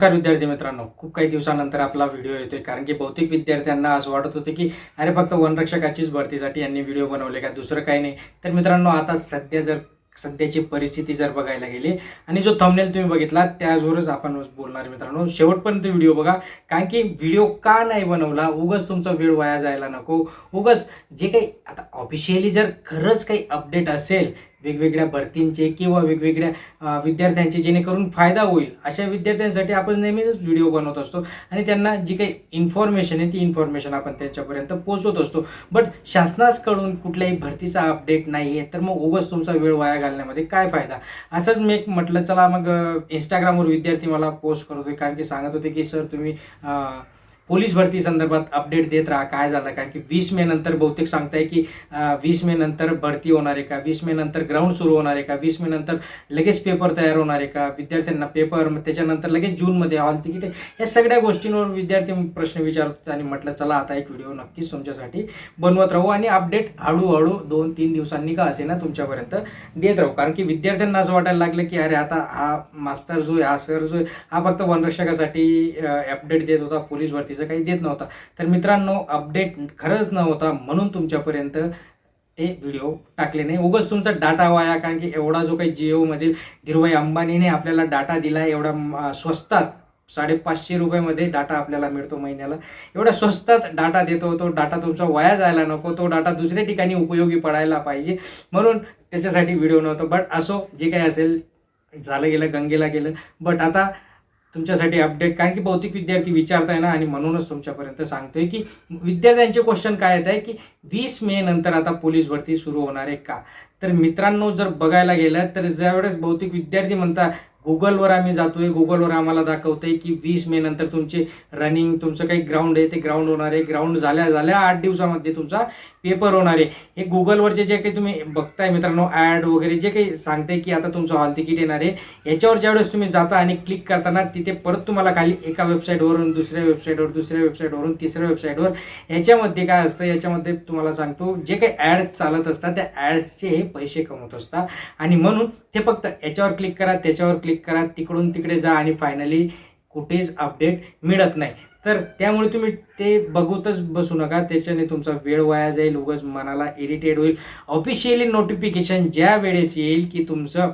नमस्कार विद्यार्थी मित्रांनो, खूप काही दिवसानंतर आपला व्हिडिओ येतोय कारण की बहुतेक विद्यार्थ्यांना असं वाटत होतं की अरे फक्त वनरक्षकाचीच भरतीसाठी यांनी व्हिडिओ बनवले का, दुसरं काही नाही. तर मित्रांनो, आता सध्याची परिस्थिती जर बघायला गेली आणि जो थंबनेल तुम्ही बघितला त्यावरच आपण बोलणार आहे. मित्रांनो, शेवटपर्यंत व्हिडिओ बघा, कारण की व्हिडिओ का नाही बनवला, उगाच तुमचा वेळ वाया जायला नको. उगाच जे काही आता ऑफिशियली जर खरंच काही अपडेट असेल वेगवेगळ्या भरतींचे किंवा वेगवेगळ्या विद्यार्थ्यांचे, जेणेकरून फायदा होईल अशा विद्यार्थ्यांसाठी आपण नेहमीच व्हिडिओ बनवत असतो आणि त्यांना जी काही इन्फॉर्मेशन आहे ती इन्फॉर्मेशन आपण त्यांच्यापर्यंत पोहोचवत असतो. बट शासनाकडून कुठल्याही भरतीचा अपडेट नाही आहे, तर मग उगाच तुमचा वेळ वाया घालण्यामध्ये काय फायदा. असंच मी एक म्हटलं, चला मग इंस्टाग्रामवर विद्यार्थी मला पोस्ट करत होते, कारण की सांगत होते की सर तुम्ही पोलीस भरती संदर्भात अपडेट देत राहा. काय झालं, कारण की 20 मे नंतर बहुतेक सांगताय की 20 मे नंतर भरती होणार आहे का, 20 मे नंतर ग्राउंड सुरू होणार आहे का, 20 मे नंतर लगेच पेपर तयार होणार आहे का, विद्यार्थ्यांना पेपर त्याच्यानंतर लगेच जूनमध्ये हॉल तिकीट, या सगळ्या गोष्टींवर विद्यार्थी प्रश्न विचारत. आणि म्हटलं चला आता एक व्हिडिओ नक्कीच तुमच्यासाठी बनवत राहू आणि अपडेट हळूहळू 2-3 दिवसांनी का असे ना तुमच्यापर्यंत देत राहू. कारण की विद्यार्थ्यांना असं वाटायला लागलं की अरे आता हा मास्तर जो आहे, हा सर जो आहे, हा फक्त वनरक्षकासाठी अपडेट देत होता, पोलीस भरतीचा काही देत नव्हता. तर मित्रांनो, अपडेट खरंच नव्हता म्हणून तुमच्यापर्यंत ते व्हिडिओ टाकले नाही. उगाच तुमचा डाटा वाया, कारण की एवढा जो काही जिओमधील धीरूभाई अंबानीने आपल्याला डाटा दिला, एवढा स्वस्तात 550 रुपयामध्ये डाटा आपल्याला मिळतो महिन्याला. एवढ्या स्वस्तात डाटा देतो, तो डाटा तुमचा वाया जायला नको, तो डाटा दुसऱ्या ठिकाणी उपयोगी पडायला पाहिजे, म्हणून त्याच्यासाठी व्हिडिओ नव्हता. बट असो, जे काही असेल झालं गेलं, गंगेला गेलं. बट आता तुमच्यासाठी अपडेट, कारण की बहुतेक विद्यार्थी विचारताय ना, आणि म्हणूनच तुमच्यापर्यंत सांगतोय की विद्यार्थ्यांचे क्वेश्चन काय येत आहे की 20 मे नंतर आता पोलीस भरती सुरू होणार आहे का. तर मित्रांनो, जर बघायला गेलं तर ज्यावेळेस बहुतेक विद्यार्थी म्हणतात गुगलवर आम्ही जातोय, गुगलवर आम्हाला दाखवतंय की 20 मे नंतर तुमचे रनिंग, तुमचं काही ग्राउंड आहे ते ग्राउंड होणार आहे, ग्राउंड झाल्या 8 दिवसामध्ये तुमचा पेपर होणार आहे. हे गुगलवरचे जे काही तुम्ही बघताय मित्रांनो, ॲड वगैरे जे काही सांगते की आता तुमचं हॉल तिकीट येणार आहे, याच्यावर ज्यावेळेस तुम्ही जाता आणि क्लिक करताना तिथे परत तुम्हाला खाली एका वेबसाईटवरून दुसऱ्या वेबसाईटवर, दुसऱ्या वेबसाईटवरून तिसऱ्या वेबसाईटवर, याच्यामध्ये काय असतं, याच्यामध्ये तुम्हाला सांगतो जे काही ॲड्स चालत असतात त्या ॲड्सचे हे पैसे कमवत असतात. आणि म्हणून ते फक्त याच्यावर क्लिक करा, त्याच्यावर क्लिक करा, तिकडून तिकडे जा आणि फायनली कुठेच अपडेट मिळत नाही. तर त्यामुळे तुम्ही ते बघतच बसू नका, त्याच्याने तुमचा वेळ वाया जाईल, उगाच मनाला इरिटेट होईल. ऑफिशियली नोटिफिकेशन ज्या वेळेस येईल की तुमचं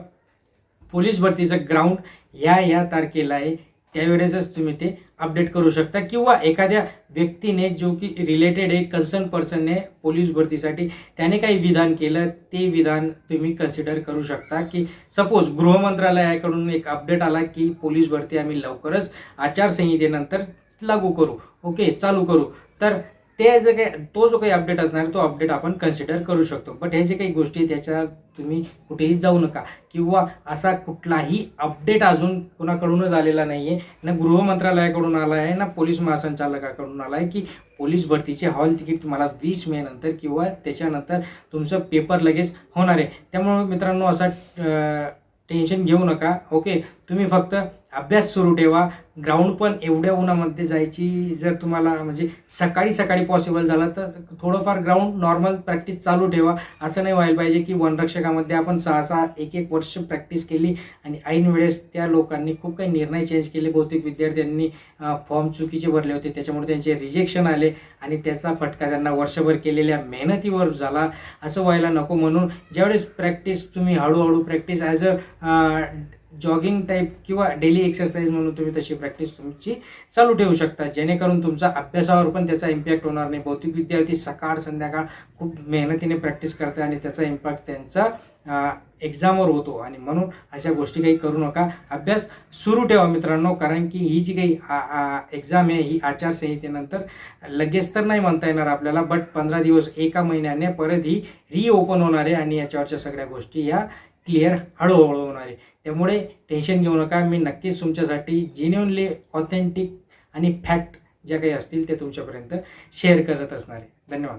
पोलीस भरतीचं ग्राउंड या तारखेला आहे, त्यावेळेसच तुम्ही ते अपडेट करू शकता. किंवा एखाद्या व्यक्तीने जो की रिलेटेड आहे, कन्सर्न पर्सनने पोलीस भरतीसाठी त्याने काही विधान केलं, ते विधान तुम्ही कन्सिडर करू शकता. की सपोज गृह मंत्रालयाकडून एक अपडेट आला की पोलीस भरती आम्ही लवकरच आचारसंहितेनंतर लागू करू, ओके, चालू करू. तर ते जे काही तो जो काही अपडेट असणार, तो अपडेट आपण कन्सिडर करू शकतो. बट हे जे काही गोष्टी आहेत त्याच्या तुम्ही कुठेही जाऊ नका. किंवा असा कुठलाही अपडेट अजून कोणाकडूनच आलेला नाही आहे, ना गृह मंत्रालयाकडून आला आहे, ना पोलीस महासंचालकाकडून आला आहे की पोलीस भरतीचे हॉल तिकीट तुम्हाला 20 मे नंतर किंवा त्याच्यानंतर तुमचं पेपर लगेच होणार आहे. त्यामुळे मित्रांनो, असा टेन्शन घेऊ नका, ओके. तुम्ही फक्त अभ्यास सुरू ठेवा. ग्राउंड पण एवढ्या उन्हामध्ये जायची जर तुम्हाला म्हणजे सकाळी पॉसिबल झालं तर थोडंफार ग्राउंड नॉर्मल प्रॅक्टिस चालू ठेवा. असं नाही व्हायला पाहिजे की वनरक्षकामध्ये आपण 6-6, 1-1 वर्ष प्रॅक्टिस केली आणि ऐन वेळेस त्या लोकांनी खूप काही निर्णय चेंज केले. बहुतेक विद्यार्थ्यांनी फॉर्म चुकीचे भरले होते, त्याच्यामुळे त्यांचे रिजेक्शन आले आणि त्याचा फटका त्यांना वर्षभर केलेल्या मेहनतीवर झाला. असं व्हायला नको. म्हणून ज्यावेळेस प्रॅक्टिस तुम्ही हळूहळू practice as a jogging type किंवा डेली एक्सरसाइज म्हणून तुम्ही तशी प्रॅक्टिस तुमची चालू ठेवू शकता, जेणेकरून तुमचा अभ्यासावर पण त्याचा इम्पॅक्ट होणार नाही. बहुतेक विद्यार्थी सकाळ संध्याकाळ खूप मेहनतीने प्रॅक्टिस करतात आणि त्याचा इम्पॅक्ट त्यांचा एक्झामवर होतो. आणि म्हणून अशा गोष्टी काही करू नका. अभ्यास सुरू ठेवा मित्रांनो, कारण की ही जी काही एक्झाम आहे ही आचारसंहितेनंतर लगेच तर नाही म्हणता येणार आपल्याला, बट 15 दिवस, 1 महिन्याने परत ही रिओपन होणार आहे आणि याच्यावरच्या सगळ्या गोष्टी या क्लिअर हळूहळू होणार आहे. त्यामुळे टेन्शन घेऊ नका. मी नक्कीच तुमच्यासाठी जेन्युइनली ऑथेंटिक आणि फॅक्ट ज्या काही असतील ते तुमच्यापर्यंत शेअर करत असणार आहे. धन्यवाद.